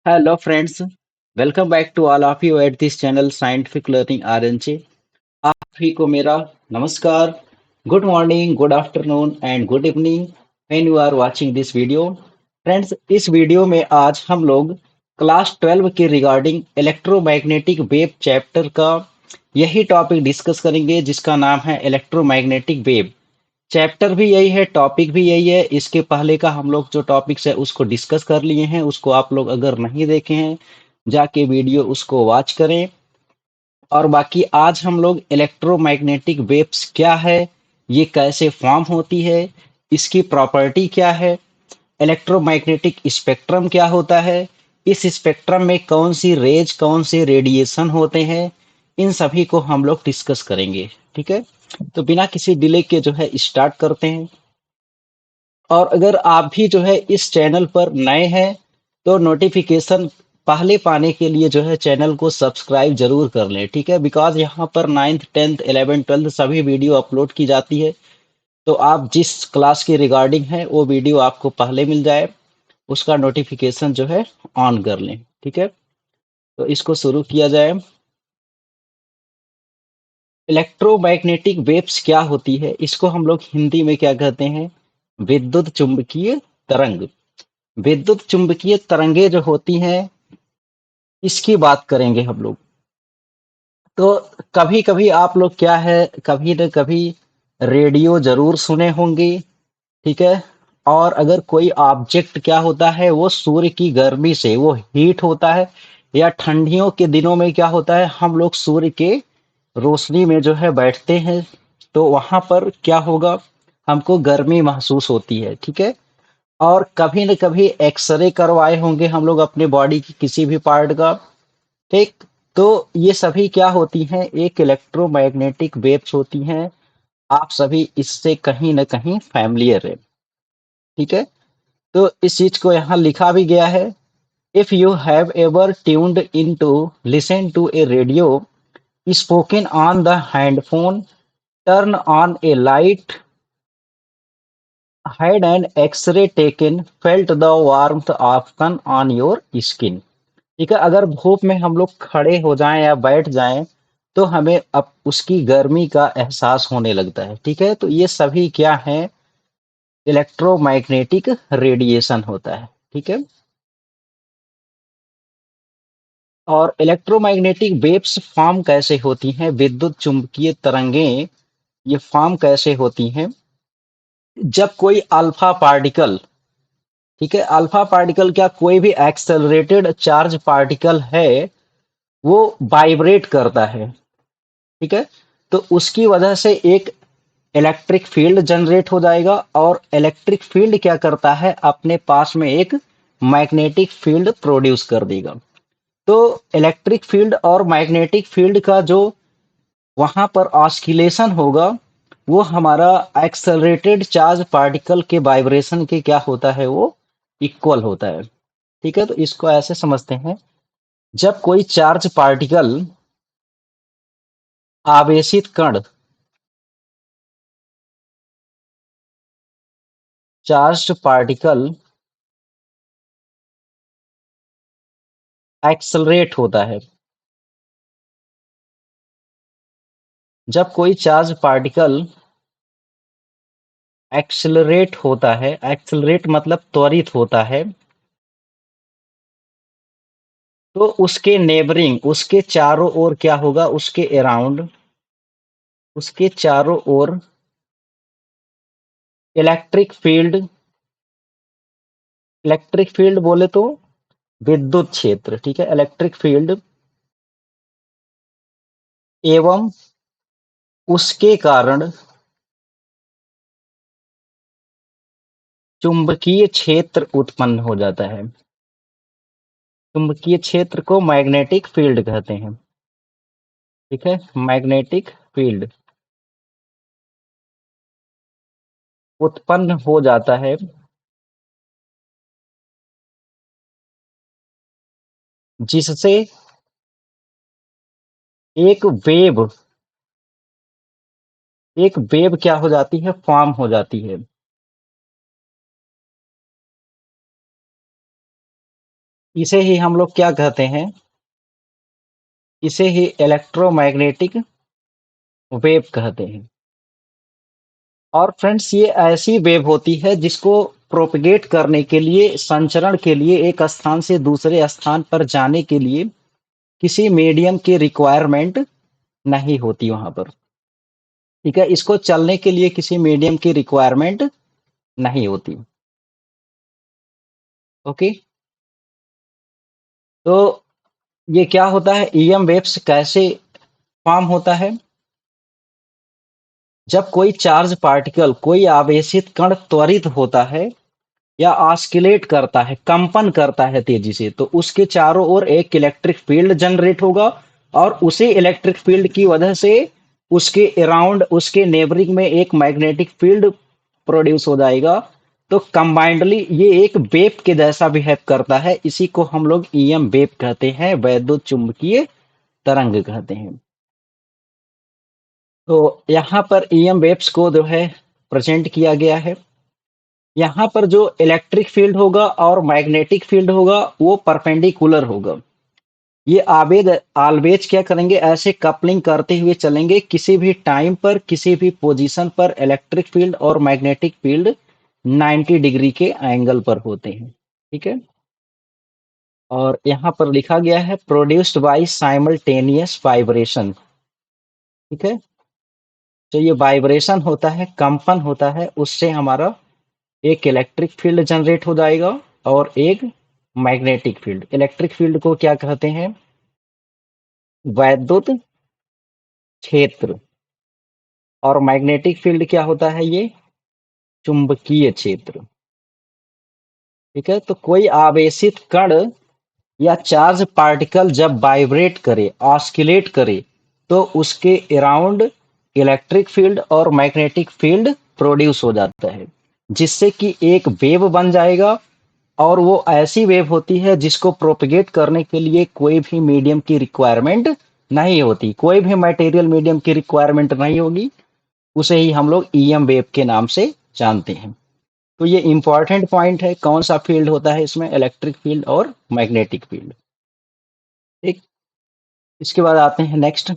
Hello friends, welcome back to all of you at this channel Scientific Learning RNC। आप सभी को मेरा नमस्कार, good morning, good afternoon and good evening when you are watching this video. Friends, इस video में आज हम लोग क्लास 12 के रिगार्डिंग इलेक्ट्रोमैग्नेटिक वेव चैप्टर का यही टॉपिक डिस्कस करेंगे जिसका नाम है इलेक्ट्रोमैग्नेटिक वेव। चैप्टर भी यही है, टॉपिक भी यही है। इसके पहले का हम लोग जो टॉपिक्स है उसको डिस्कस कर लिए हैं, उसको आप लोग अगर नहीं देखे हैं जाके वीडियो उसको वॉच करें। और बाकी आज हम लोग इलेक्ट्रोमैग्नेटिक वेव्स क्या है, ये कैसे फॉर्म होती है, इसकी प्रॉपर्टी क्या है, इलेक्ट्रोमैग्नेटिक स्पेक्ट्रम क्या होता है, इस स्पेक्ट्रम में कौन सी रेज कौन से रेडिएशन होते हैं, इन सभी को हम लोग डिस्कस करेंगे। ठीक है, तो बिना किसी डिले के जो है स्टार्ट करते हैं। और अगर आप भी जो है इस चैनल पर नए हैं तो नोटिफिकेशन पहले पाने के लिए जो है चैनल को सब्सक्राइब जरूर कर लें। ठीक है, बिकॉज यहाँ पर 9th 10th 11th 12th सभी वीडियो अपलोड की जाती है। तो आप जिस क्लास की रिगार्डिंग है वो वीडियो आपको पहले मिल जाए, उसका नोटिफिकेशन जो है ऑन कर लें। ठीक है, तो इसको शुरू किया जाए। इलेक्ट्रोमैग्नेटिक वेव्स क्या होती है, इसको हम लोग हिंदी में क्या कहते हैं, विद्युत चुंबकीय तरंग। विद्युत चुम्बकीय तरंगे जो होती हैं, इसकी बात करेंगे हम लोग। तो कभी कभी आप लोग क्या है, कभी न कभी रेडियो जरूर सुने होंगे। ठीक है, और अगर कोई ऑब्जेक्ट क्या होता है वो सूर्य की गर्मी से वो हीट होता है, या ठंडियों के दिनों में क्या होता है हम लोग सूर्य के रोशनी में जो है बैठते हैं, तो वहां पर क्या होगा, हमको गर्मी महसूस होती है। ठीक है, और कभी न कभी एक्सरे करवाए होंगे हम लोग अपने बॉडी की किसी भी पार्ट का। ठीक, तो ये सभी क्या होती हैं, एक इलेक्ट्रोमैग्नेटिक वेव्स होती हैं। आप सभी इससे कहीं न कहीं फैमिलियर है। ठीक है, तो इस चीज को यहाँ लिखा भी गया है। If you have ever tuned in to listen to a radio spoken on the handphone, turn on a light, had an X-ray taken, felt the warmth of sun on your skin। ठीक है, अगर धूप में हम लोग खड़े हो जाएं या बैठ जाएं तो हमें अब उसकी गर्मी का एहसास होने लगता है। ठीक है, तो ये सभी क्या है, इलेक्ट्रोमैग्नेटिक रेडिएशन होता है। ठीक है, और इलेक्ट्रोमैग्नेटिक वेव्स फॉर्म कैसे होती हैं, विद्युत चुंबकीय तरंगें ये फॉर्म कैसे होती हैं, जब कोई अल्फा पार्टिकल, ठीक है, अल्फा पार्टिकल क्या, कोई भी एक्सेलरेटेड चार्ज पार्टिकल है, वो वाइब्रेट करता है। ठीक है, तो उसकी वजह से एक इलेक्ट्रिक फील्ड जनरेट हो जाएगा, और इलेक्ट्रिक फील्ड क्या करता है, अपने पास में एक मैग्नेटिक फील्ड प्रोड्यूस कर देगा। तो इलेक्ट्रिक फील्ड और मैग्नेटिक फील्ड का जो वहां पर ऑस्किलेशन होगा, वो हमारा एक्सेलरेटेड चार्ज पार्टिकल के वाइब्रेशन के क्या होता है, वो इक्वल होता है। ठीक है, तो इसको ऐसे समझते हैं, जब कोई चार्ज पार्टिकल, आवेशित कण, चार्ज्ड पार्टिकल एक्सलरेट होता है, जब कोई चार्ज पार्टिकल एक्सलरेट होता है, एक्सलरेट मतलब त्वरित होता है, तो उसके नेबरिंग, उसके चारों ओर क्या होगा, उसके अराउंड, उसके चारों ओर इलेक्ट्रिक फील्ड, इलेक्ट्रिक फील्ड बोले तो विद्युत क्षेत्र, ठीक है, इलेक्ट्रिक फील्ड, एवं उसके कारण चुंबकीय क्षेत्र उत्पन्न हो जाता है। चुंबकीय क्षेत्र को मैग्नेटिक फील्ड कहते हैं। ठीक है, मैग्नेटिक फील्ड उत्पन्न हो जाता है, जिससे एक वेव, एक वेव क्या हो जाती है, फॉर्म हो जाती है। इसे ही हम लोग क्या कहते हैं, इसे ही इलेक्ट्रोमैग्नेटिक वेव कहते हैं। और फ्रेंड्स ये ऐसी वेव होती है जिसको प्रोपगेट करने के लिए, संचरण के लिए, एक स्थान से दूसरे स्थान पर जाने के लिए किसी मीडियम की रिक्वायरमेंट नहीं होती वहां पर। ठीक है, इसको चलने के लिए किसी मीडियम की रिक्वायरमेंट नहीं होती। ओके, तो ये क्या होता है, ईएम वेव्स कैसे फॉर्म होता है? जब कोई चार्ज पार्टिकल, कोई आवेशित कण त्वरित होता है या ऑस्किलेट करता है, कंपन करता है तेजी से, तो उसके चारों ओर एक इलेक्ट्रिक फील्ड जनरेट होगा, और उसी इलेक्ट्रिक फील्ड की वजह से उसके अराउंड, उसके नेबरिंग में एक मैग्नेटिक फील्ड प्रोड्यूस हो जाएगा। तो कंबाइंडली ये एक वेव के जैसा बिहेव करता है। इसी को हम लोग ईएम वेव कहते हैं, वैद्युत चुंबकीय तरंग कहते हैं। तो यहाँ पर ईएम वेव्स को जो है प्रेजेंट किया गया है। यहाँ पर जो इलेक्ट्रिक फील्ड होगा और मैग्नेटिक फील्ड होगा वो परपेंडिकुलर होगा। ये आवेद ऑलवेज क्या करेंगे, ऐसे कपलिंग करते हुए चलेंगे, किसी भी टाइम पर, किसी भी पोजीशन पर इलेक्ट्रिक फील्ड और मैग्नेटिक फील्ड 90 डिग्री के एंगल पर होते हैं। ठीक है, और यहाँ पर लिखा गया है प्रोड्यूस्ड बाय साइमल्टेनियस वाइब्रेशन। ठीक है, तो ये वाइब्रेशन होता है, कंपन होता है, उससे हमारा एक इलेक्ट्रिक फील्ड जनरेट हो जाएगा और एक मैग्नेटिक फील्ड। इलेक्ट्रिक फील्ड को क्या कहते हैं, वैद्युत क्षेत्र। और मैग्नेटिक फील्ड क्या होता है, ये चुंबकीय क्षेत्र। ठीक है, तो कोई आवेशित कण या चार्ज पार्टिकल जब वाइब्रेट करे, ऑस्किलेट करे, तो उसके अराउंड इलेक्ट्रिक फील्ड और मैग्नेटिक फील्ड प्रोड्यूस हो जाता है, जिससे कि एक वेव बन जाएगा। और वो ऐसी वेव होती है जिसको प्रोपेगेट करने के लिए कोई भी मीडियम की रिक्वायरमेंट नहीं होती, कोई भी मटेरियल मीडियम की रिक्वायरमेंट नहीं होगी। उसे ही हम लोग ईएम वेव के नाम से जानते हैं। तो ये इंपॉर्टेंट पॉइंट है, कौन सा फील्ड होता है इसमें, इलेक्ट्रिक फील्ड और मैग्नेटिक फील्ड। ठीक, इसके बाद आते हैं नेक्स्ट।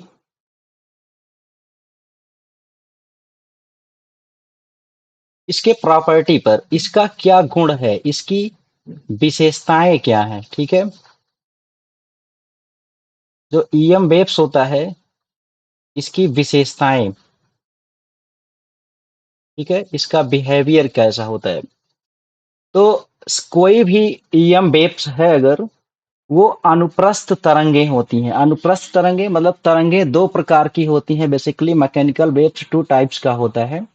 इसके प्रॉपर्टी पर, इसका क्या गुण है, इसकी विशेषताएं क्या है। ठीक है, जो ईएम वेव्स होता है, इसकी विशेषताएं, ठीक है, इसका बिहेवियर कैसा होता है। तो कोई भी ईएम वेव्स है अगर, वो अनुप्रस्थ तरंगे होती हैं। अनुप्रस्थ तरंगे मतलब तरंगे दो प्रकार की होती हैं। Basically mechanical waves two types का होता है।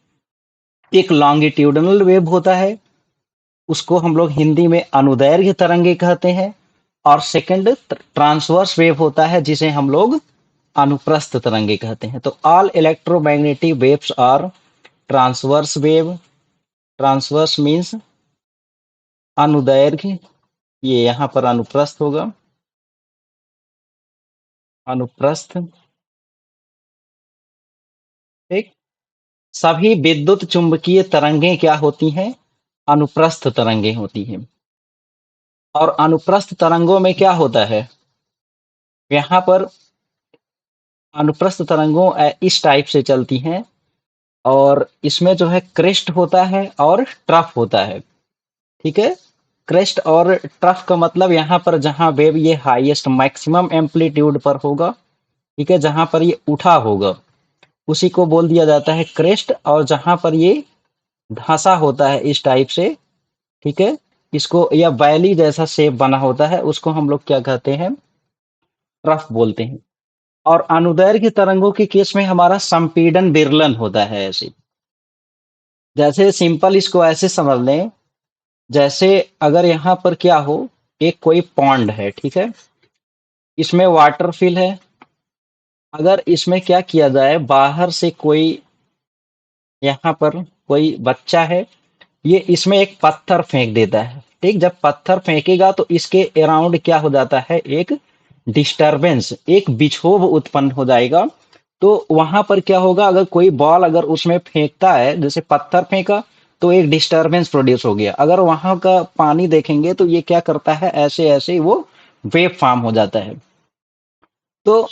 एक लॉन्गिट्यूडनल वेव होता है, उसको हम लोग हिंदी में अनुदैर्घ्य तरंगे कहते हैं। और सेकंड ट्रांसवर्स वेव होता है, जिसे हम लोग अनुप्रस्थ तरंगे कहते हैं। तो all electromagnetic waves are transverse wave. Transverse means अनुदैर्घ्य, ये यहाँ पर अनुप्रस्थ होगा, अनुप्रस्थ। ठीक, सभी विद्युत चुंबकीय तरंगें क्या होती हैं, अनुप्रस्थ तरंगें होती हैं। और अनुप्रस्थ तरंगों में क्या होता है, यहाँ पर अनुप्रस्थ तरंगों इस टाइप से चलती हैं, और इसमें जो है क्रेस्ट होता है और ट्रफ होता है। ठीक है, क्रेस्ट और ट्रफ का मतलब यहाँ पर जहां वेव ये हाईएस्ट मैक्सिमम एम्पलीट्यूड पर होगा, ठीक है, जहां पर ये उठा होगा, उसी को बोल दिया जाता है क्रेस्ट। और जहां पर ये धंसा होता है इस टाइप से, ठीक है, इसको, या वैली जैसा शेप बना होता है, उसको हम लोग क्या कहते हैं, ट्रफ बोलते हैं। और अनुदैर्घ्य तरंगों के केस में हमारा संपीड़न विरलन होता है। ऐसे, जैसे सिंपल इसको ऐसे समझ लें, जैसे अगर यहाँ पर क्या हो, एक कोई पॉन्ड है, ठीक है, इसमें वाटर फिल है। अगर इसमें क्या किया जाए, बाहर से कोई, यहाँ पर कोई बच्चा है, ये इसमें एक पत्थर फेंक देता है। ठीक, जब पत्थर फेंकेगा तो इसके अराउंड क्या हो जाता है, एक डिस्टरबेंस, एक विक्षोभ उत्पन्न हो जाएगा। तो वहां पर क्या होगा, अगर कोई बॉल अगर उसमें फेंकता है, जैसे पत्थर फेंका, तो एक डिस्टरबेंस प्रोड्यूस हो गया। अगर वहां का पानी देखेंगे तो ये क्या करता है, ऐसे ऐसे वो वेव फॉर्म हो जाता है। तो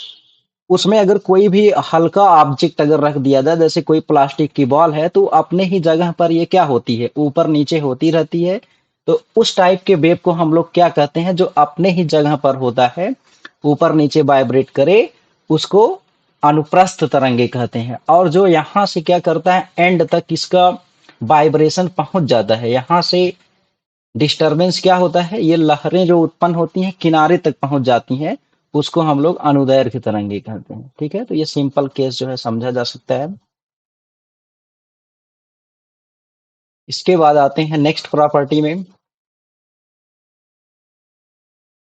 उसमें अगर कोई भी हल्का ऑब्जेक्ट अगर रख दिया जाए, जैसे कोई प्लास्टिक की बॉल है, तो अपने ही जगह पर ये क्या होती है, ऊपर नीचे होती रहती है। तो उस टाइप के वेव को हम लोग क्या कहते हैं, जो अपने ही जगह पर होता है, ऊपर नीचे वाइब्रेट करे, उसको अनुप्रस्थ तरंगे कहते हैं। और जो यहाँ से क्या करता है, एंड तक इसका वाइब्रेशन पहुंच जाता है, यहाँ से डिस्टरबेंस क्या होता है, ये लहरें जो उत्पन्न होती हैं किनारे तक पहुंच जाती हैं, उसको हम लोग अनुदैर्घ्य तरंगे कहते हैं। ठीक है, तो ये सिंपल केस जो है समझा जा सकता है। इसके बाद आते हैं नेक्स्ट प्रॉपर्टी में।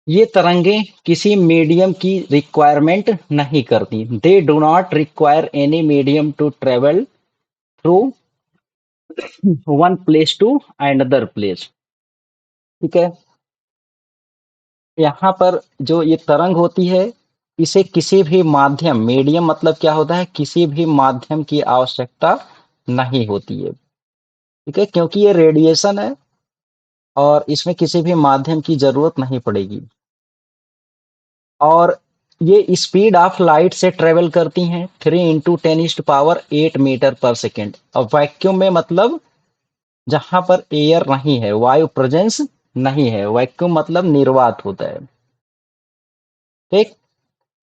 ये तरंगे किसी मीडियम की रिक्वायरमेंट नहीं करती, they do not require any medium to travel through one place to another place. ठीक है, यहाँ पर जो ये तरंग होती है, इसे किसी भी माध्यम, मीडियम मतलब क्या होता है, किसी भी माध्यम की आवश्यकता नहीं होती है। ठीक है, क्योंकि ये रेडिएशन है और इसमें किसी भी माध्यम की जरूरत नहीं पड़ेगी। और ये स्पीड ऑफ लाइट से ट्रेवल करती हैं 3 × 10⁸ मीटर पर सेकेंड। और वैक्यूम में मतलब जहां पर एयर नहीं है, वायु प्रेजेंस नहीं है, वैक्यूम मतलब निर्वात होता है। ठीक,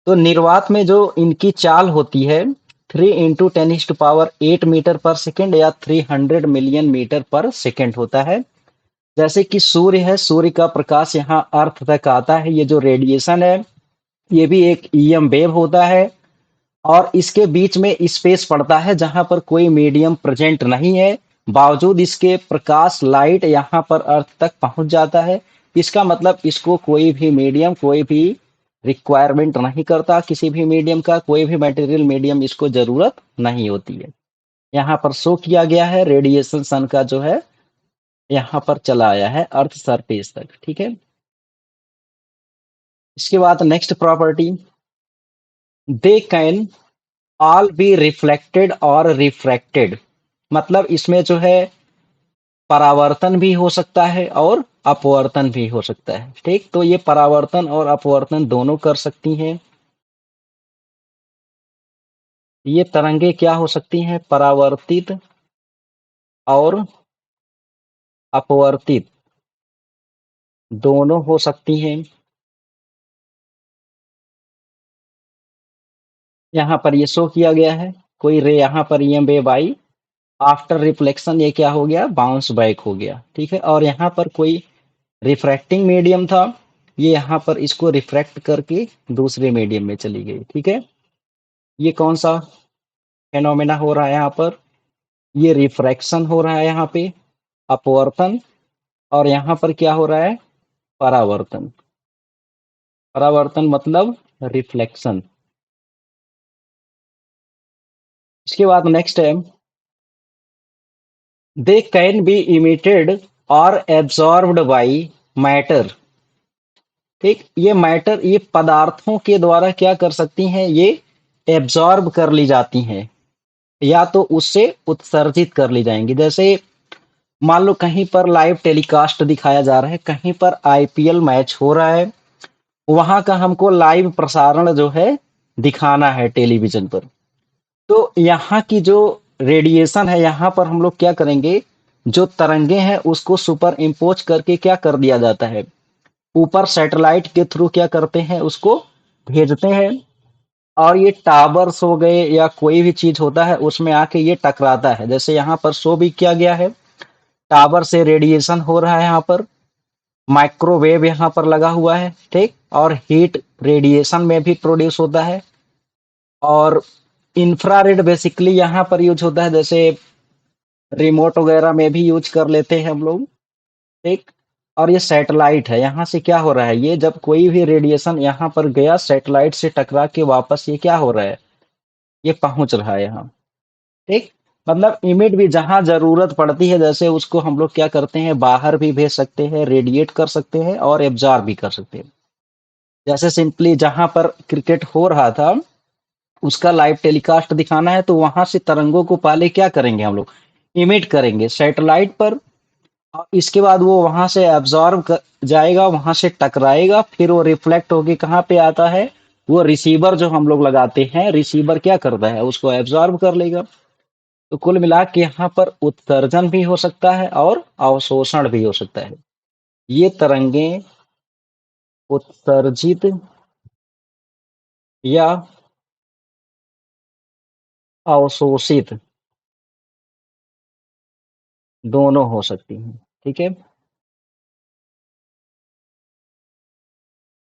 तो निर्वात में जो इनकी चाल होती है 3 × 10⁸ मीटर पर सेकेंड या 300 मिलियन मीटर पर सेकेंड होता है। जैसे कि सूर्य है, सूर्य का प्रकाश यहाँ अर्थ तक आता है, ये जो रेडिएशन है ये भी एक ईएम वेव होता है। और इसके बीच में स्पेस पड़ता है जहां पर कोई मीडियम प्रेजेंट नहीं है, बावजूद इसके प्रकाश लाइट यहाँ पर अर्थ तक पहुंच जाता है। इसका मतलब इसको कोई भी मीडियम, कोई भी रिक्वायरमेंट नहीं करता, किसी भी मीडियम का, कोई भी मटेरियल मीडियम इसको जरूरत नहीं होती है। यहाँ पर शो किया गया है रेडिएशन सन का जो है यहाँ पर चला आया है अर्थ सरफेस तक। ठीक है, इसके बाद next property, they can all be reflected और रिफ्रैक्टेड। मतलब इसमें जो है परावर्तन भी हो सकता है और अपवर्तन भी हो सकता है। ठीक, तो ये परावर्तन और अपवर्तन दोनों कर सकती हैं। ये तरंगे क्या हो सकती हैं, परावर्तित और अपवर्तित दोनों हो सकती हैं। यहाँ पर ये शो किया गया है, कोई रे यहाँ पर ईएम वेव आई, आफ्टर रिफ्लेक्शन ये क्या हो गया, बाउंस बैक हो गया। ठीक है, और यहाँ पर कोई रिफ्रैक्टिंग मीडियम था, ये यहाँ पर इसको रिफ्रैक्ट करके दूसरे मीडियम में चली गई। ठीक है, ये कौन सा फेनोमेना हो रहा है यहाँ पर, ये रिफ्रैक्शन हो रहा है यहाँ पे, अपवर्तन। और यहाँ पर क्या हो रहा है, परावर्तन। परावर्तन मतलब रिफ्लेक्शन। इसके बाद नेक्स्ट है, दे कैन बी इमिटेड और एब्जॉर्ब्ड बाई मैटर। ठीक, ये मैटर, ये पदार्थों के द्वारा क्या कर सकती हैं, ये एब्जॉर्ब कर ली जाती हैं या तो उससे उत्सर्जित कर ली जाएंगी। जैसे मान लो कहीं पर लाइव टेलीकास्ट दिखाया जा रहा है, कहीं पर आईपीएल मैच हो रहा है, वहां का हमको लाइव प्रसारण जो है दिखाना है टेलीविजन पर। तो यहाँ की जो रेडिएशन है, यहाँ पर हम लोग क्या करेंगे, जो तरंगे हैं उसको सुपर इम्पोज करके क्या कर दिया जाता है, ऊपर सैटेलाइट के थ्रू क्या करते हैं, उसको भेजते हैं। और ये टावर्स हो गए या कोई भी चीज होता है उसमें आके ये टकराता है। जैसे यहाँ पर शो भी किया गया है, टावर से रेडिएशन हो रहा है, यहाँ पर माइक्रोवेव यहाँ पर लगा हुआ है। ठीक, और हीट रेडिएशन में भी प्रोड्यूस होता है। और इंफ्रारेड बेसिकली यहाँ पर यूज होता है, जैसे रिमोट वगैरह में भी यूज कर लेते हैं हम लोग। ठीक, और ये सैटेलाइट है, यहाँ से क्या हो रहा है, ये जब कोई भी रेडिएशन यहाँ पर गया सैटेलाइट से टकरा के वापस ये क्या हो रहा है, ये पहुंच रहा है यहाँ। ठीक, मतलब इमिट भी जहां जरूरत पड़ती है, जैसे उसको हम लोग क्या करते हैं, बाहर भी भेज सकते हैं, रेडिएट कर सकते हैं और एब्जॉर्ब भी कर सकते हैं। जैसे सिंपली जहां पर क्रिकेट हो रहा था उसका लाइव टेलीकास्ट दिखाना है, तो वहां से तरंगों को पहले क्या करेंगे हम लोग, इमिट करेंगे सैटेलाइट पर। और इसके बाद वो वहां से एब्जॉर्ब जाएगा, वहां से टकराएगा, फिर वो रिफ्लेक्ट होके कहाँ पे आता है, वो रिसीवर जो हम लोग लगाते हैं, रिसीवर क्या करता है, उसको एब्जॉर्ब कर लेगा। तो कुल मिला के यहाँ पर उत्सर्जन भी हो सकता है और अवशोषण भी हो सकता है। ये तरंगें उत्सर्जित या अवशोषित दोनों हो सकती हैं। ठीक है।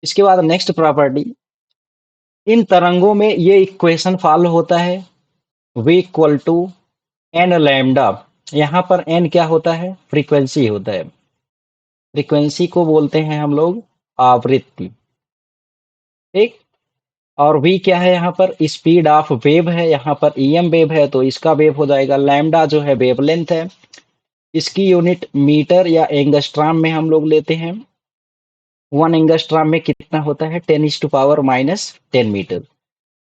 इसके बाद नेक्स्ट प्रॉपर्टी, इन तरंगों में ये इक्वेशन फॉलो होता है, v equal to n lambda. यहाँ पर एन क्या होता है, फ्रीक्वेंसी होता है। फ्रीक्वेंसी को बोलते हैं हम लोग आवृत्ति। ठीक। और v क्या है, यहाँ पर स्पीड ऑफ वेव है, यहाँ पर em वेव है तो इसका वेव हो जाएगा। लैम्डा जो है वेवलेंथ है, इसकी यूनिट मीटर या एंगस्ट्राम में हम लोग लेते हैं। 1 एंगस्ट्राम में कितना होता है, 10⁻⁻10 मीटर।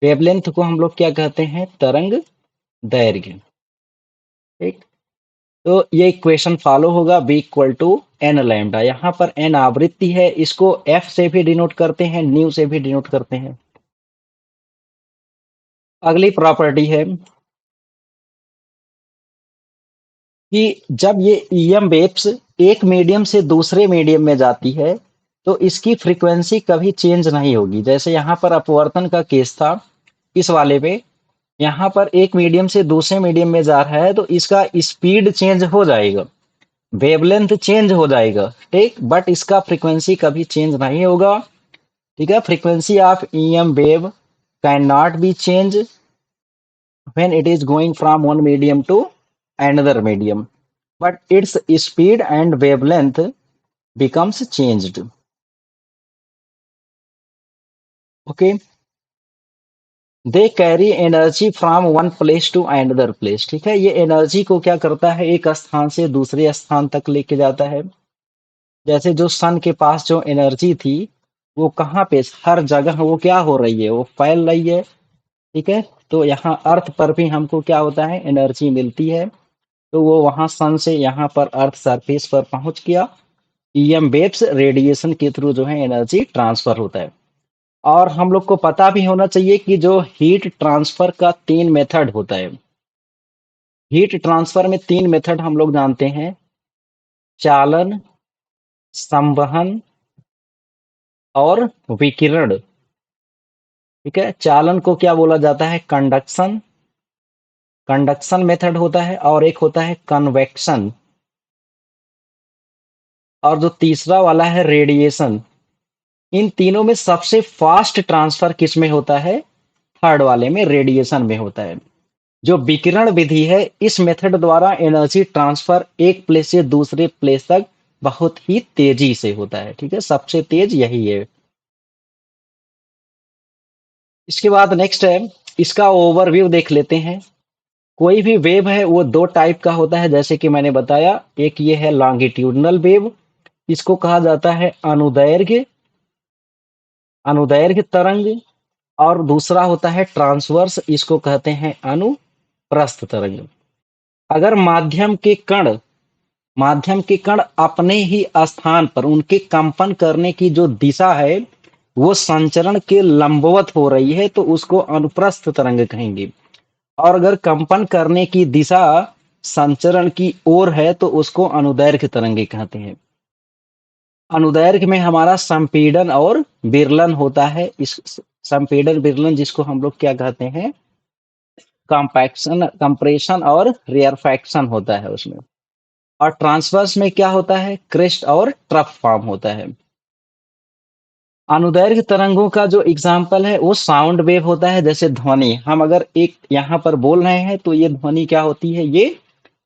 वेवलेंथ को हम लोग क्या कहते हैं, तरंग दैर्घ्य। ठीक। तो ये इक्वेशन फॉलो होगा, v equal to n lambda. यहाँ पर एन आवृत्ति है, इसको f से भी डिनोट करते हैं, न्यू से भी डिनोट करते हैं। अगली प्रॉपर्टी है कि जब ये EM वेव्स एक मीडियम से दूसरे मीडियम में जाती है तो इसकी फ्रीक्वेंसी कभी चेंज नहीं होगी। जैसे यहाँ पर अपवर्तन का केस था, इस वाले में यहाँ पर एक मीडियम से दूसरे मीडियम में जा रहा है तो इसका स्पीड चेंज हो जाएगा, वेवलेंथ चेंज हो जाएगा। ठीक। बट इसका फ्रीक्वेंसी कभी चेंज नहीं होगा। ठीक है। Frequency of EM wave can not be change when it is going from one medium to another medium, but its speed and wavelength becomes changed. Okay, they carry energy from one place to another place. ठीक है। ये energy को क्या करता है, एक स्थान से दूसरे स्थान तक लेके जाता है। जैसे जो सन के पास जो एनर्जी थी, वो कहाँ पे, हर जगह वो क्या हो रही है, वो फैल रही है। ठीक है। तो यहाँ अर्थ पर भी हमको क्या होता है, एनर्जी मिलती है। तो वो वहां सन से यहाँ पर अर्थ सरफेस पर पहुंच गया। EM वेव्स रेडिएशन के थ्रू जो है एनर्जी ट्रांसफर होता है। और हम लोग को पता भी होना चाहिए कि जो हीट ट्रांसफर का 3 मेथड होता है। हीट ट्रांसफर में 3 मेथड हम लोग जानते हैं, चालन, संवहन और विकिरण। ठीक है। चालन को क्या बोला जाता है, कंडक्शन, कंडक्शन मेथड होता है। और एक होता है कन्वेक्शन। और जो तीसरा वाला है रेडिएशन। इन तीनों में सबसे फास्ट ट्रांसफर किस में होता है, थर्ड वाले में, रेडिएशन में होता है। जो विकिरण विधि है, इस मेथड द्वारा एनर्जी ट्रांसफर एक प्लेस से दूसरे प्लेस तक बहुत ही तेजी से होता है। ठीक है। सबसे तेज यही है। इसके बाद नेक्स्ट है, इसका ओवरव्यू देख लेते हैं। कोई भी वेव है वो दो टाइप का होता है, जैसे कि मैंने बताया। एक ये है लॉन्गिट्यूडनल वेव, इसको कहा जाता है अनुदैर्घ्य, अनुदैर्घ्य तरंग। और दूसरा होता है ट्रांसवर्स, इसको कहते हैं अनुप्रस्थ तरंग। अगर माध्यम के कण अपने ही स्थान पर उनके कंपन करने की जो दिशा है वो संचरण के लंबवत हो रही है तो उसको अनुप्रस्थ तरंग कहेंगे। और अगर कंपन करने की दिशा संचरण की ओर है तो उसको अनुदैर्घ्य तरंगे कहते हैं। अनुदैर्घ्य में हमारा संपीड़न और विरलन होता है। इस संपीड़न विरलन जिसको हम लोग क्या कहते हैं, कॉम्पैक्शन, कंप्रेशन और रेयरफैक्शन होता है उसमें। और ट्रांसवर्स में क्या होता है, क्रेस्ट और ट्रफ फॉर्म होता है। अनुदैर्घ्य तरंगों का जो एग्जाम्पल है वो साउंड वेव होता है। जैसे ध्वनि, हम अगर एक यहाँ पर बोल रहे हैं तो ये ध्वनि क्या होती है, ये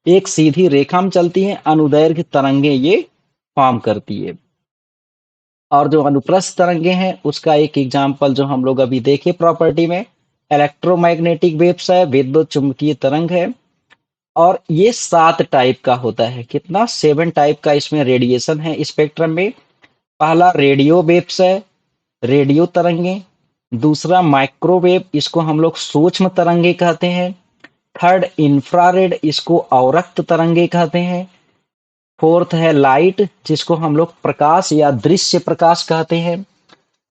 एक सीधी रेखा में चलती है। अनुदैर्घ्य तरंगे ये फॉर्म करती है। और जो अनुप्रस्थ तरंगे हैं उसका एक एग्जाम्पल जो हम लोग अभी देखे प्रॉपर्टी में, इलेक्ट्रोमैग्नेटिक वेव्स है, विद्युत चुंबकीय तरंग है। और ये 7 टाइप का होता है। कितना, 7 टाइप का इसमें रेडिएशन है स्पेक्ट्रम में। पहला रेडियो वेव्स है, रेडियो तरंगे। दूसरा माइक्रोवेव, इसको हम लोग सूक्ष्म तरंगे कहते हैं। थर्ड इंफ्रारेड, इसको अवरक्त तरंगे कहते हैं। फोर्थ है लाइट, जिसको हम लोग प्रकाश या दृश्य प्रकाश कहते हैं।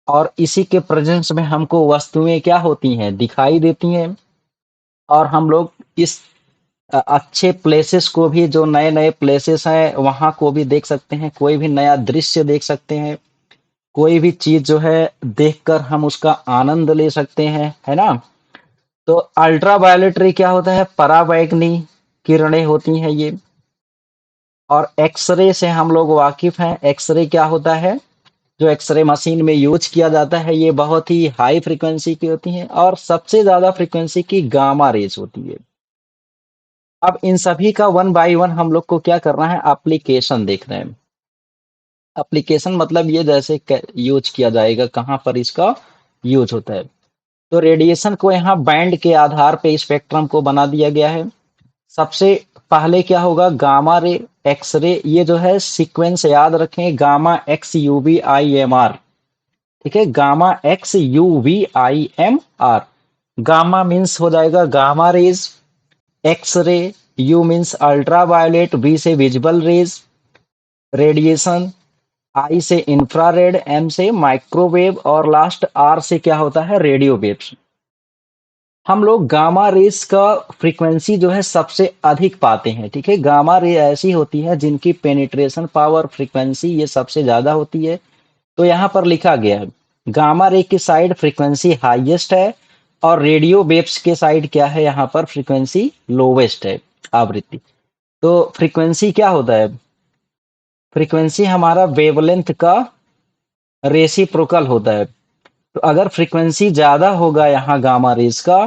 और इसी के प्रेजेंस में हमको वस्तुएं क्या होती हैं, दिखाई देती हैं। और हम लोग इस अच्छे प्लेसेस को भी, जो नए नए प्लेसेस हैं वहां को भी देख सकते हैं, कोई भी नया दृश्य देख सकते हैं, कोई भी चीज जो है देखकर हम उसका आनंद ले सकते हैं, है ना। तो अल्ट्रावायलेट रे क्या होता है, पराबैंगनी किरणें होती हैं ये। और एक्सरे से हम लोग वाकिफ हैं। एक्सरे क्या होता है, जो एक्सरे मशीन में यूज किया जाता है, ये बहुत ही हाई फ्रीक्वेंसी की होती है और सबसे ज्यादा फ्रीक्वेंसी की गामा रेज होती है। अब इन सभी का वन बाय वन हम लोग को क्या करना है, एप्लीकेशन देख रहे हैं। एप्लीकेशन मतलब ये जैसे यूज किया जाएगा, कहाँ पर इसका यूज होता है। तो रेडिएशन को यहाँ बैंड के आधार पे स्पेक्ट्रम को बना दिया गया है। सबसे पहले क्या होगा, गामा रे, एक्स रे, ये जो है सीक्वेंस याद रखें, gamma X U V I M R. ठीक है, gamma X U V I M R. Gamma means हो जाएगा gamma rays, X ray, U means ultraviolet, V से विजिबल रेज, रेडिएशन, आई से इंफ्रारेड, एम से microwave, और last R से क्या होता है, रेडियो वेव्स। हम लोग गामा रेस का फ्रीक्वेंसी जो है सबसे अधिक पाते हैं। ठीक है, गामा रे ऐसी होती है जिनकी पेनिट्रेशन पावर, फ्रीक्वेंसी ये सबसे ज्यादा होती है। तो यहाँ पर लिखा गया है गामा रे की साइड फ्रीक्वेंसी हाईएस्ट है और रेडियो वेव्स के साइड क्या है, यहाँ पर फ्रीक्वेंसी लोवेस्ट है, आवृत्ति। तो फ्रीक्वेंसी क्या होता है, फ्रीक्वेंसी हमारा वेवलेंथ का रेसिप्रोकल होता है। तो अगर फ्रीक्वेंसी ज्यादा होगा यहाँ गामा रेज का,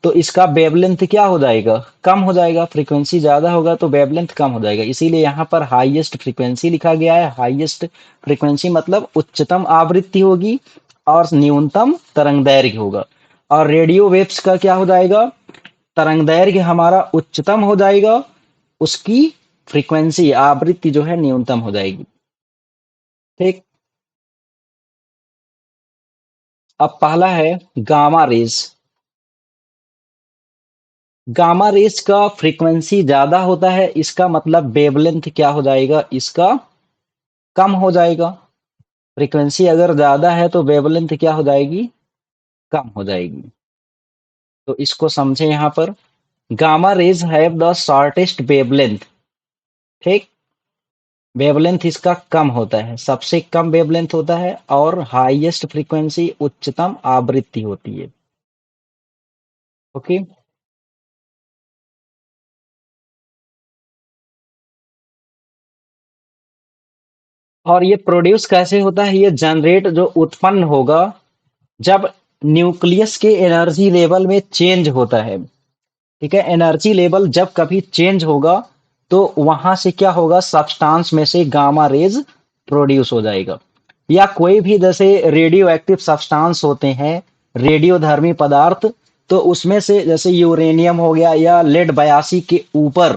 तो इसका वेवलेंथ क्या हो जाएगा, कम हो जाएगा। फ्रीक्वेंसी ज्यादा होगा तो वेवलेंथ कम हो जाएगा, इसीलिए यहाँ पर हाईएस्ट फ्रीक्वेंसी लिखा गया है। हाईएस्ट फ्रीक्वेंसी मतलब उच्चतम आवृत्ति होगी और न्यूनतम तरंग दैर्घ्य होगा। और रेडियो वेव्स का क्या हो जाएगा, तरंग दैर्घ्य हमारा उच्चतम हो जाएगा, उसकी फ्रीक्वेंसी आवृत्ति जो है न्यूनतम हो जाएगी। ठीक। अब पहला है गामा रेज। गामा रेस का फ्रीक्वेंसी ज्यादा होता है, इसका मतलब वेवलेंथ क्या हो जाएगा, इसका कम हो जाएगा। फ्रीक्वेंसी अगर ज्यादा है तो वेवलेंथ क्या हो जाएगी, कम हो जाएगी। तो इसको समझे यहाँ पर, gamma rays have the shortest wavelength. ठीक, वेवलेंथ इसका कम होता है, सबसे कम वेवलेंथ होता है, और हाईएस्ट फ्रीक्वेंसी उच्चतम आवृत्ति होती है। ओके। और ये प्रोड्यूस कैसे होता है, ये जनरेट जो उत्पन्न होगा जब न्यूक्लियस के एनर्जी लेवल में चेंज होता है। ठीक है, एनर्जी लेवल जब कभी चेंज होगा तो वहां से क्या होगा, सब्सटेंस में से गामा रेज प्रोड्यूस हो जाएगा। या कोई भी जैसे रेडियो एक्टिव सब्सटेंस होते हैं, रेडियोधर्मी पदार्थ, तो उसमें से जैसे यूरेनियम हो गया या लेड 82 के ऊपर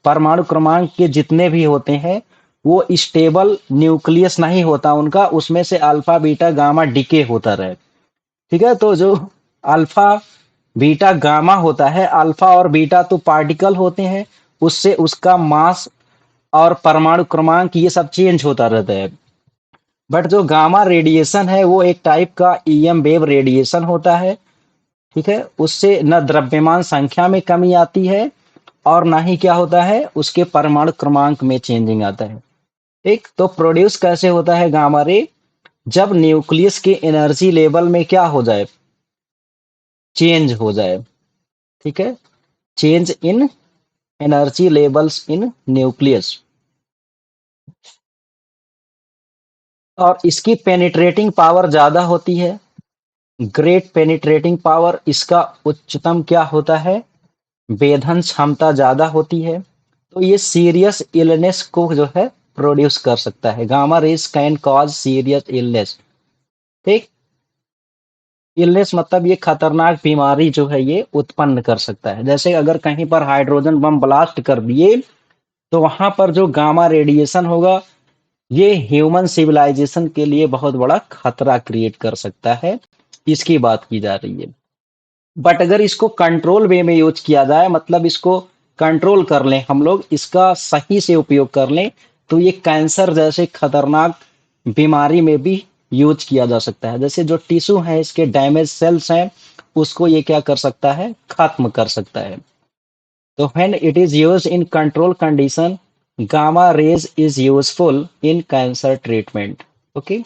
परमाणु क्रमांक के जितने भी होते हैं, वो स्टेबल न्यूक्लियस नहीं होता उनका, उसमें से अल्फा बीटा गामा डीके होता रहे। ठीक है, तो जो अल्फा बीटा गामा होता है, अल्फा और बीटा तो पार्टिकल होते हैं, उससे उसका मास और परमाणु क्रमांक ये सब चेंज होता रहता है। बट जो गामा रेडिएशन है वो एक टाइप का ईएम वेव रेडिएशन होता है। ठीक है, उससे न द्रव्यमान संख्या में कमी आती है और ना ही क्या होता है, उसके परमाणु क्रमांक में चेंजिंग आता है। ठीक, तो प्रोड्यूस कैसे होता है गामा रे, जब न्यूक्लियस के एनर्जी लेवल में क्या हो जाए, चेंज हो जाए। ठीक है, change in energy levels in nucleus. और इसकी पेनिट्रेटिंग पावर ज्यादा होती है, ग्रेट पेनिट्रेटिंग पावर, इसका उच्चतम क्या होता है, वेधन क्षमता ज्यादा होती है। तो ये सीरियस इलनेस को जो है प्रोड्यूस कर सकता है। Gamma rays can cause serious illness. ठीक, इलनेस मतलब ये खतरनाक बीमारी जो है ये उत्पन्न कर सकता है। जैसे अगर कहीं पर हाइड्रोजन बम ब्लास्ट कर दिए तो वहां पर जो गामा रेडिएशन होगा ये ह्यूमन सिविलाइजेशन के लिए बहुत बड़ा खतरा क्रिएट कर सकता है, इसकी बात की जा रही है। बट अगर इसको कंट्रोल वे में यूज किया जाए, मतलब इसको कंट्रोल कर लें हम लोग, इसका सही से उपयोग कर लें, तो ये कैंसर जैसे खतरनाक बीमारी में भी यूज किया जा सकता है। जैसे जो टिश्यू है, इसके डैमेज सेल्स हैं, उसको ये क्या कर सकता है, खत्म कर सकता है। तो when it is used in control condition, gamma rays is useful in cancer treatment. Okay,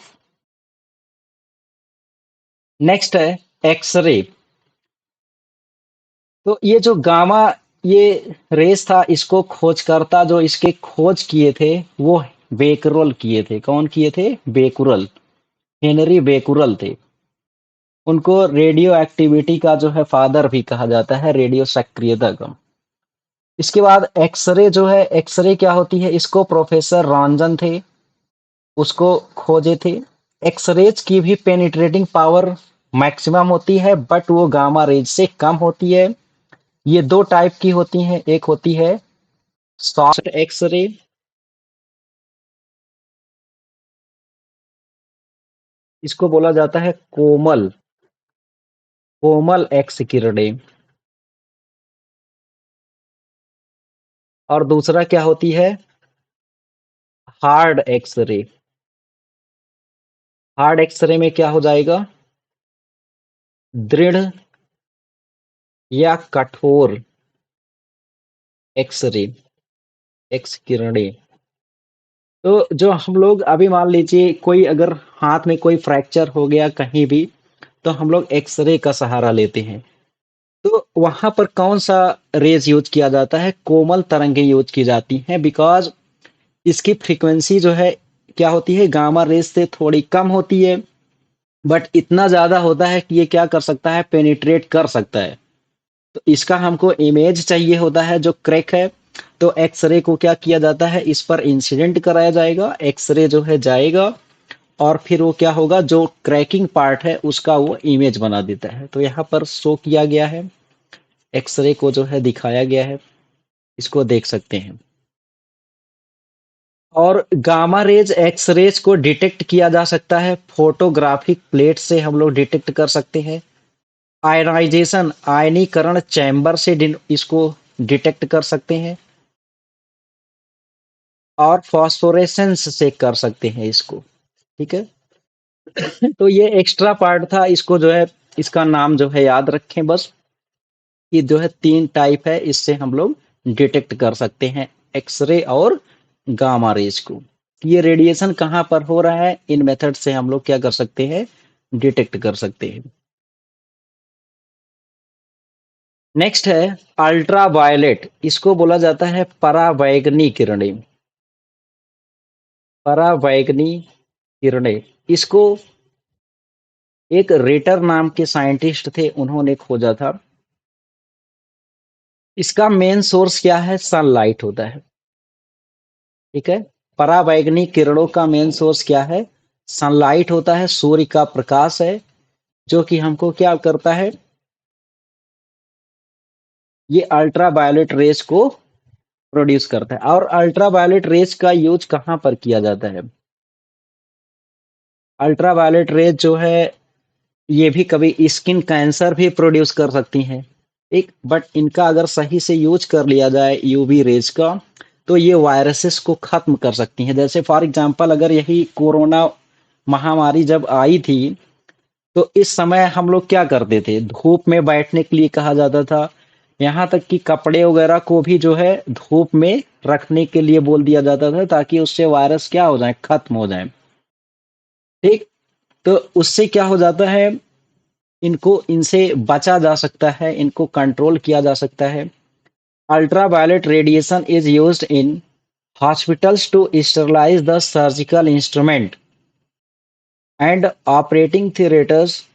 next है एक्सरे। तो ये जो गामा ये रेस था, इसको खोजकर्ता जो इसके खोज किए थे वो बेकुरल किए थे। कौन किए थे? बेकुरल, हेनरी बेकुरल थे। उनको रेडियो एक्टिविटी का जो है फादर भी कहा जाता है, रेडियो सक्रियता का। इसके बाद एक्सरे जो है, एक्सरे क्या होती है, इसको प्रोफेसर रॉन्जन थे, उसको खोजे थे। एक्सरेज की भी पेनिट्रेटिंग पावर मैक्सिमम होती है, बट वो गामा रेज से कम होती है। ये दो टाइप की होती हैं, एक होती है सॉफ्ट एक्सरे, इसको बोला जाता है कोमल, कोमल एक्स किरणें। और दूसरा क्या होती है? Hard x ray. हार्ड एक्सरे में क्या हो जाएगा? दृढ़ या कठोर एक्सरे, एक्स किरणें। तो जो हम लोग अभी मान लीजिए कोई अगर हाथ में कोई फ्रैक्चर हो गया कहीं भी, तो हम लोग एक्सरे का सहारा लेते हैं। तो वहां पर कौन सा रेज यूज किया जाता है? कोमल तरंगें यूज की जाती हैं, बिकॉज इसकी फ्रीक्वेंसी जो है क्या होती है, गामा रेज से थोड़ी कम होती है, बट इतना ज्यादा होता है कि ये क्या कर सकता है, पेनिट्रेट कर सकता है। तो इसका हमको इमेज चाहिए होता है जो क्रैक है। तो एक्सरे को क्या किया जाता है, इस पर इंसिडेंट कराया जाएगा, एक्सरे जो है जाएगा, और फिर वो क्या होगा, जो क्रैकिंग पार्ट है उसका वो इमेज बना देता है। तो यहाँ पर शो किया गया है, एक्सरे को जो है दिखाया गया है, इसको देख सकते हैं। और गामा रेज एक्स रेज को डिटेक्ट किया जा सकता है, फोटोग्राफिक प्लेट से हम लोग डिटेक्ट कर सकते हैं। आयनाइजेशन, आयनीकरण चैम्बर से इसको डिटेक्ट कर सकते हैं। और फॉस्फोरेसेंस से कर सकते हैं इसको। ठीक है। तो ये एक्स्ट्रा पार्ट था, इसको जो है इसका नाम जो है याद रखें बस। ये जो है तीन टाइप है, इससे हम लोग डिटेक्ट कर सकते हैं एक्सरे और गामा रेज को। ये रेडिएशन कहाँ पर हो रहा है, इन मेथड से हम लोग क्या कर सकते हैं, डिटेक्ट कर सकते हैं। नेक्स्ट है अल्ट्रा वायलेट, इसको बोला जाता है परावैगनी किरणें। परावैगनी किरणें, इसको एक रेटर नाम के साइंटिस्ट थे, उन्होंने खोजा था। इसका मेन सोर्स क्या है, सनलाइट होता है। ठीक है। परावैगनी किरणों का मेन सोर्स क्या है, सनलाइट होता है, सूर्य का प्रकाश है, जो कि हमको क्या करता है, ये अल्ट्रा वायलेट रेस को प्रोड्यूस करता है। और अल्ट्रा वायलेट रेस का यूज कहाँ पर किया जाता है? अल्ट्रा वायलेट रेस जो है, ये भी कभी स्किन कैंसर भी प्रोड्यूस कर सकती हैं। एक बट इनका अगर सही से यूज कर लिया जाए यूवी रेज का, तो ये वायरसेस को खत्म कर सकती हैं। जैसे फॉर एग्जांपल अगर यही कोरोना महामारी जब आई थी, तो इस समय हम लोग क्या करते थे, धूप में बैठने के लिए कहा जाता था, यहाँ तक कि कपड़े वगैरह को भी जो है धूप में रखने के लिए बोल दिया जाता था, ताकि उससे वायरस क्या हो जाए, खत्म हो जाए। ठीक। तो उससे क्या हो जाता है, इनको इनसे बचा जा सकता है, इनको कंट्रोल किया जा सकता है। Ultraviolet radiation is used in hospitals to sterilize the surgical instrument and operating theaters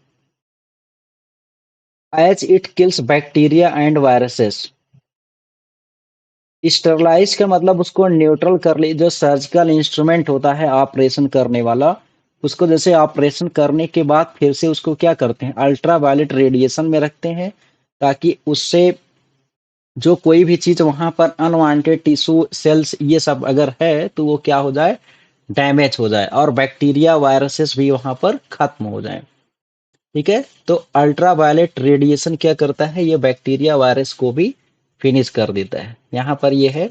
as it kills bacteria and viruses. Sterilise का मतलब उसको न्यूट्रल कर ली, जो सर्जिकल इंस्ट्रूमेंट होता है ऑपरेशन करने वाला, उसको जैसे ऑपरेशन करने के बाद फिर से उसको क्या करते हैं, अल्ट्रा वायलेट रेडिएशन में रखते हैं, ताकि उससे जो कोई भी चीज वहां पर अनवांटेड टिश्यू सेल्स ये सब अगर है, तो वो क्या हो जाए, डैमेज हो जाए, और बैक्टीरिया वायरसेस भी वहां पर खत्म हो जाए। ठीक है। तो अल्ट्रावायलेट रेडिएशन क्या करता है, ये बैक्टीरिया वायरस को भी फिनिश कर देता है। यहाँ पर ये है,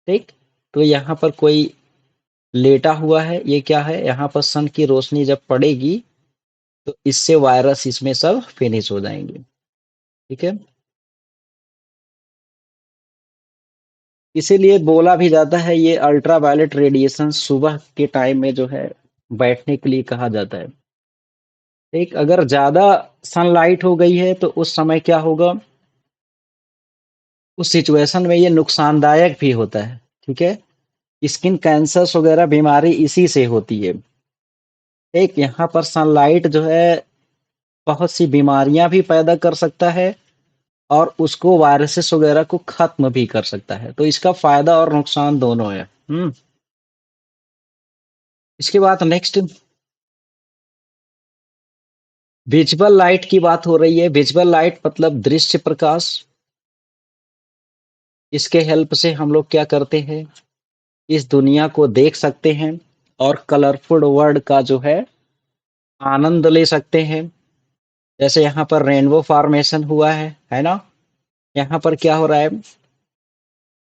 ठीक। तो यहाँ पर कोई लेटा हुआ है, ये क्या है, यहाँ पर सन की रोशनी जब पड़ेगी तो इससे वायरस इसमें सब फिनिश हो जाएंगे। ठीक है। इसीलिए बोला भी जाता है ये अल्ट्रावायलेट रेडिएशन सुबह के टाइम में जो है बैठने के लिए कहा जाता है। ठीक, अगर ज्यादा सनलाइट हो गई है तो उस समय क्या होगा, उस सिचुएशन में ये नुकसानदायक भी होता है। ठीक है। स्किन कैंसर्स वगैरह बीमारी इसी से होती है। एक यहाँ पर सनलाइट जो है बहुत सी बीमारियां भी पैदा कर सकता है और उसको वायरसेस वगैरह को खत्म भी कर सकता है। तो इसका फायदा और नुकसान दोनों है। इसके बाद नेक्स्ट विजुअल लाइट की बात हो रही है। विजुअल लाइट मतलब दृश्य प्रकाश। इसके हेल्प से हम लोग क्या करते हैं, इस दुनिया को देख सकते हैं और कलरफुल वर्ल्ड का जो है आनंद ले सकते हैं। जैसे यहाँ पर रेनबो फॉर्मेशन हुआ है ना। यहाँ पर क्या हो रहा है,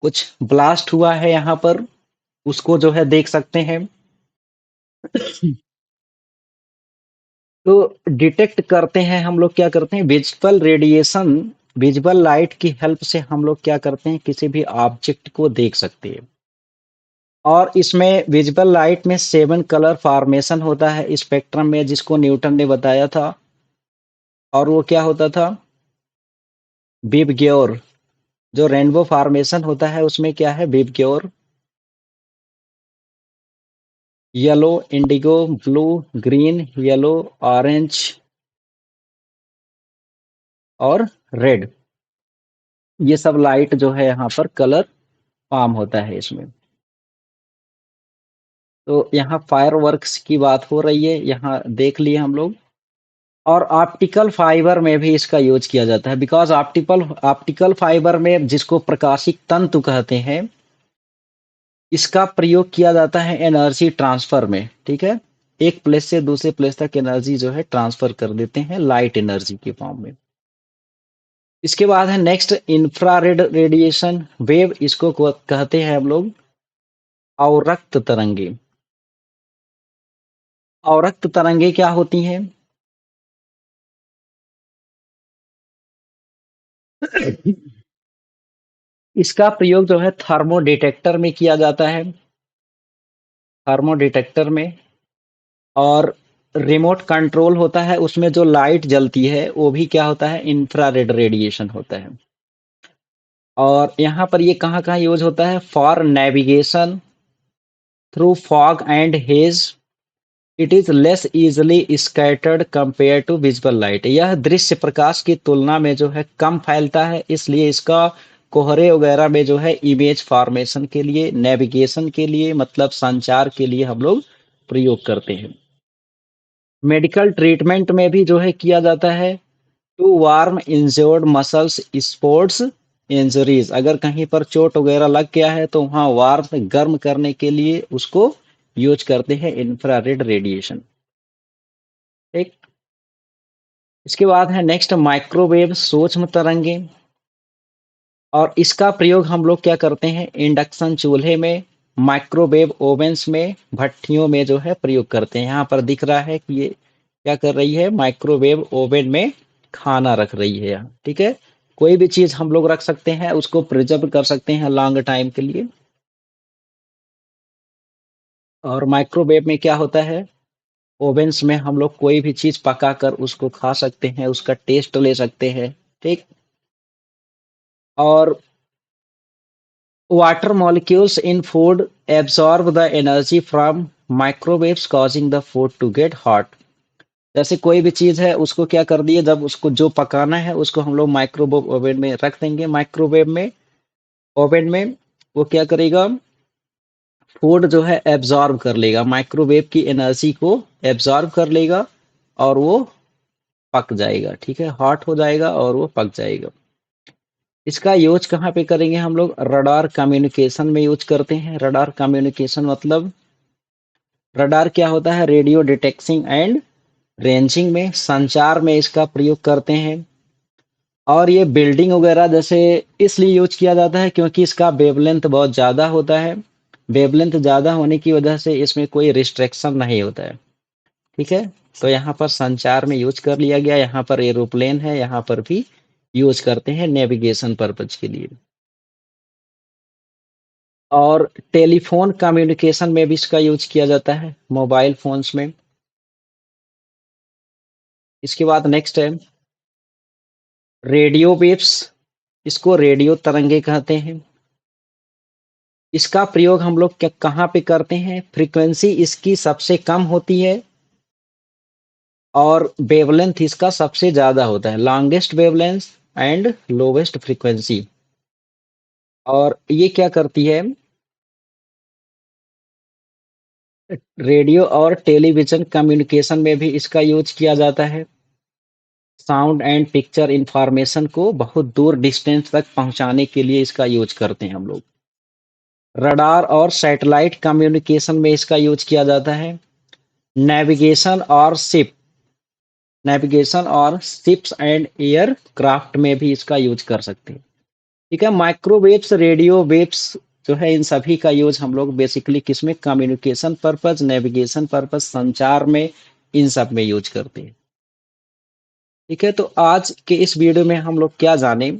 कुछ ब्लास्ट हुआ है यहाँ पर, उसको जो है देख सकते हैं। तो डिटेक्ट करते हैं हम लोग, क्या करते हैं, विजुअल रेडिएशन, विजुअल लाइट की हेल्प से हम लोग क्या करते हैं, किसी भी ऑब्जेक्ट को देख सकते हैं। और इसमें विजुअल लाइट में 7 कलर फॉर्मेशन होता है स्पेक्ट्रम में, जिसको न्यूटन ने बताया था। और वो क्या होता था, बिबग्योर। जो रेनबो फॉर्मेशन होता है उसमें क्या है, VIBGYOR, yellow, indigo, blue, green, yellow, orange और रेड। ये सब लाइट जो है यहाँ पर कलर फॉर्म होता है इसमें। तो यहाँ फायरवर्क्स की बात हो रही है, यहाँ देख लिए हम लोग। और ऑप्टिकल फाइबर में भी इसका यूज किया जाता है, बिकॉज ऑप्टिकल ऑप्टिकल फाइबर में, जिसको प्रकाशिक तंतु कहते हैं, इसका प्रयोग किया जाता है एनर्जी ट्रांसफर में। ठीक है। एक प्लेस से दूसरे प्लेस तक एनर्जी जो है ट्रांसफर कर देते हैं लाइट एनर्जी के फॉर्म में। इसके बाद है नेक्स्ट इंफ्रारेड रेडिएशन वेव, इसको कहते हैं हम लोग अवरक्त तरंगे। अवरक्त तरंगे क्या होती हैं, इसका प्रयोग जो है थर्मो डिटेक्टर में किया जाता है, थर्मो डिटेक्टर में। और रिमोट कंट्रोल होता है, उसमें जो लाइट जलती है वो भी क्या होता है, इंफ्रारेड रेडिएशन होता है। और यहाँ पर ये कहाँ कहाँ यूज होता है, for navigation through fog and haze, it is less easily scattered compare to visual light. यह दृश्य प्रकाश की तुलना में जो है कम फैलता है, इसलिए इसका कोहरे वगैरह में जो है इमेज फॉर्मेशन के लिए, नेविगेशन के लिए, मतलब संचार के लिए हम लोग प्रयोग करते हैं। मेडिकल ट्रीटमेंट में भी जो है किया जाता है, to warm injured muscles sports injuries. अगर कहीं पर चोट वगैरह लग गया है तो वहां वार्म गर्म करने के लिए उसको यूज करते हैं इंफ्रारेड रेडिएशन। ठीक। इसके बाद है नेक्स्ट माइक्रोवेव सूक्ष्म तरंगे। और इसका प्रयोग हम लोग क्या करते हैं, इंडक्शन चूल्हे में, माइक्रोवेव ओवेंस में, भट्टियों में जो है प्रयोग करते हैं। यहाँ पर दिख रहा है कि ये क्या कर रही है, माइक्रोवेव ओवन में खाना रख रही है यहाँ। ठीक है। कोई भी चीज हम लोग रख सकते हैं, उसको प्रिजर्व कर सकते हैं लॉन्ग टाइम के लिए। और माइक्रोवेव में क्या होता है, ओवेंस में हम लोग कोई भी चीज पका कर उसको खा सकते हैं, उसका टेस्ट ले सकते हैं। ठीक। और water molecules in food absorb the energy from microwaves causing the food to get hot। जैसे कोई भी चीज है उसको क्या कर दिए, जब उसको जो पकाना है उसको हम लोग माइक्रोवेव ओवन में रख देंगे, माइक्रोवेव में, ओवन में, वो क्या करेगा, फूड जो है एब्जॉर्ब कर लेगा, माइक्रोवेव की एनर्जी को एब्जॉर्ब कर लेगा और वो पक जाएगा। ठीक है, हॉट हो जाएगा और वो पक जाएगा। इसका यूज कहाँ पे करेंगे हम लोग, रडार कम्युनिकेशन में यूज करते हैं। रडार कम्युनिकेशन मतलब, रडार क्या होता है, रेडियो डिटेक्टिंग एंड रेंजिंग में, संचार में इसका प्रयोग करते हैं। और ये बिल्डिंग वगैरह जैसे इसलिए यूज किया जाता है क्योंकि इसका वेवलेंथ बहुत ज़्यादा होता है। वेवलेंथ ज़्यादा होने की वजह से इसमें कोई रिस्ट्रिक्शन नहीं होता है। ठीक है, तो यहाँ पर संचार में यूज कर लिया गया। यहाँ पर एरोप्लेन है, यहाँ पर भी यूज करते हैं नेविगेशन पर्पज के लिए। और टेलीफोन कम्युनिकेशन में भी इसका यूज किया जाता है, मोबाइल फोन्स में। इसके बाद नेक्स्ट है रेडियो वेव्स। इसको रेडियो तरंगे कहते हैं। इसका प्रयोग हम लोग कहाँ पे करते हैं? फ्रीक्वेंसी इसकी सबसे कम होती है और वेवलेंथ इसका सबसे ज्यादा होता है। Longest wavelength and lowest frequency. और ये क्या करती है? रेडियो और टेलीविजन कम्युनिकेशन में भी इसका यूज किया जाता है। साउंड एंड पिक्चर इंफॉर्मेशन को बहुत दूर डिस्टेंस तक पहुंचाने के लिए इसका यूज करते हैं हम लोग। रडार और सैटेलाइट कम्युनिकेशन में इसका यूज किया जाता है। नेविगेशन और शिप्स एंड एयरक्राफ्ट में भी इसका यूज कर सकते हैं। ठीक है, माइक्रोवेव्स, रेडियो वेव्स जो है, इन सभी का यूज हम लोग बेसिकली किसमें? कम्युनिकेशन पर्पज, नेविगेशन पर्पज, संचार में, इन सब में यूज करते हैं। ठीक है, तो आज के इस वीडियो में हम लोग क्या जाने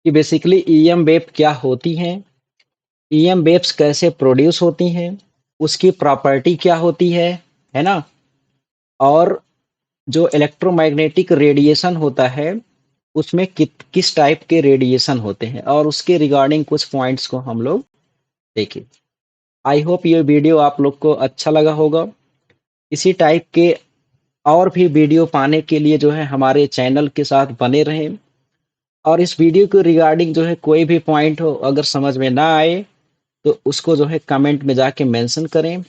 कि बेसिकली ईएम वेव क्या होती हैं, ईएम वेव्स कैसे प्रोड्यूस होती हैं, उसकी प्रॉपर्टी क्या होती है ना? और जो इलेक्ट्रोमैग्नेटिक रेडिएशन होता है उसमें किस टाइप के रेडिएशन होते हैं, और उसके रिगार्डिंग कुछ पॉइंट्स को हम लोग देखें। आई होप ये वीडियो आप लोग को अच्छा लगा होगा। इसी टाइप के और भी वीडियो पाने के लिए जो है हमारे चैनल के साथ बने रहें। और इस वीडियो के रिगार्डिंग जो है कोई भी पॉइंट हो अगर समझ में ना आए तो उसको जो है कमेंट में जाके मेंशन करें,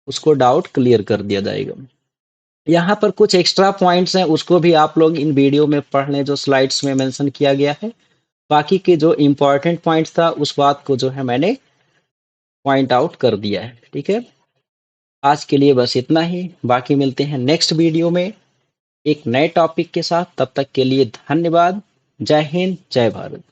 उसको डाउट क्लियर कर दिया जाएगा। यहाँ पर कुछ एक्स्ट्रा पॉइंट्स हैं, उसको भी आप लोग इन वीडियो में पढ़ लें जो स्लाइड्स में मेंशन किया गया है। बाकी के जो इम्पोर्टेंट पॉइंट्स था उस बात को जो है मैंने पॉइंट आउट कर दिया है। ठीक है, आज के लिए बस इतना ही। बाकी मिलते हैं नेक्स्ट वीडियो में एक नए टॉपिक के साथ। तब तक के लिए धन्यवाद। जय हिंद, जय भारत।